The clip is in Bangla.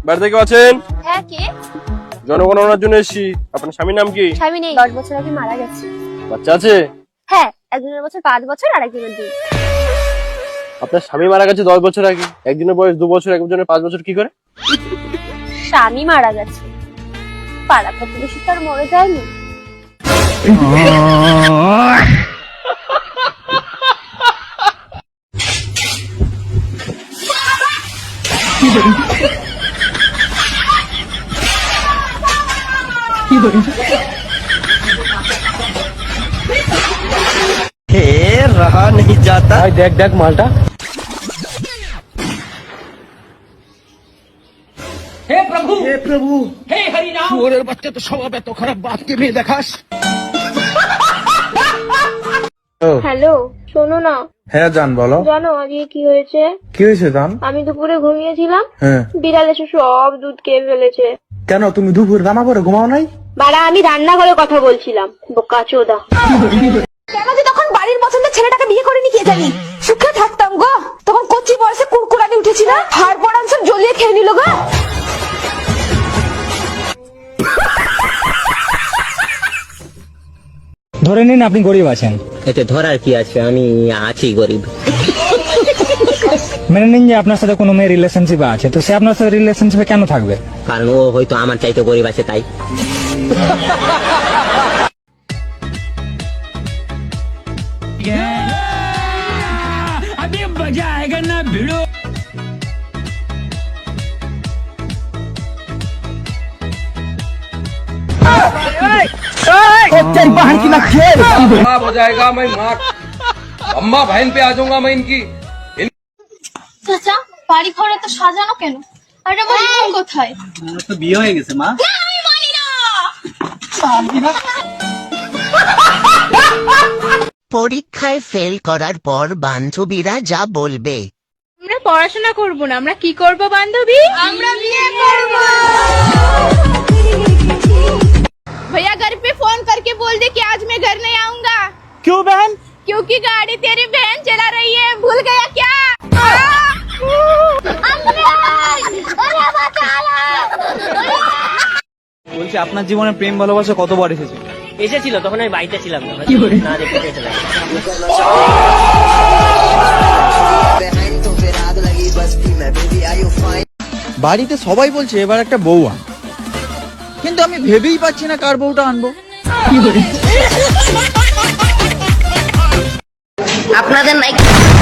বাড়িতে কেউ আছেন? হ্যাঁ, কে? জনগণনার জন্য এসেছি। আপনার স্বামীর নাম কি? স্বামী নেই, 10 বছর আগে মারা গেছে। বাচ্চা আছে? হ্যাঁ, একজনের বছর 5 বছর আর একজনের 2। আপনার স্বামী মারা গেছে 10 বছর আগে, একজনের বয়স 2 বছর, একজনের 5 বছর, কি করে? স্বামী মারা গেছে, পাড়া প্রতিবেশী তো আর মরে যায়নি। रहा नहीं जाता। দেখ দেখ মালটা। हे प्रभु हे प्रभु, हे हरि राम। শুয়োরের বাচ্চা তো স্বভাব এত খারাপ, বাপকে মেয়ে দেখাস। হ্যালো, শোনো না। হ্যাঁ জান বলো, জানো আজকে কি হয়েছে? কি হয়েছে জান? আমি দুপুরে ঘুমিয়েছিলাম, হ্যাঁ, বিড়াল এসে সব দুধ খেয়ে ফেলেছে। কেন তুমি দুপুর রান্না করে ঘুমাও নাই? বাড়া, আমি রান্নাঘরে কথা বলছিলাম, বোকা চোদা। কেন যে তখন বাড়ির পছন্দের ছেলেটাকে বিয়ে করিনি কে জানি। সুখে থাকতাম গো, তখন কচি বয়সে কুড়কুড়ানি উঠেছি না, হাড় পড়ান সব জ্বলিয়ে খেয়ে নিল গো। ধরে নিন আপনি গরিব আছেন, এতে ধরার কি আছে, আমি আছি গরিব। মেনে নিন যে আপনার সাথে কোনো মেয়ে রিলেশনশিপ আছে, তো সে আপনার সাথে রিলেশনশিপে কেন থাকবে? কারণ ও হয়তো আমার চাইতে গরিব আছে তাই। अभी मजा आएगा ना भिड़ो। खराब हो जाएगा। मैं माँ अम्मा बहन पे आ जाऊंगा मैं इनकी। চাচা, বাড়ি ঘরে তো সাজানো কেন? আর আমার বোন কোথায়? তো বিয়ে হয়ে গেছে মা। আমি মানি না। পরীক্ষায় ফেল করার পর বান্ধবীরা যা বলবে। আমরা পড়াশোনা করব না, আমরা কি করব বান্ধবী? আমরা বিয়ে করব। भैया घर पे फोन करके बोल दे कि आज मैं घर नहीं आऊंगा। क्यों बहन? क्योंकि गाड़ी तेरी बहन चला रही है, भूल गया क्या? বলছি আপনার জীবনে প্রেম ভালোবাসা কতবার এসেছে? এসেছিল, তখন আমি বাড়িতে ছিলাম না, না দেখতে পেয়েছিলাম। বাড়িতে সবাই বলছে এবার একটা বউ আন, কিন্তু আমি ভেবেই পাচ্ছি না কার বউটা আনবো। আপনাদের নাই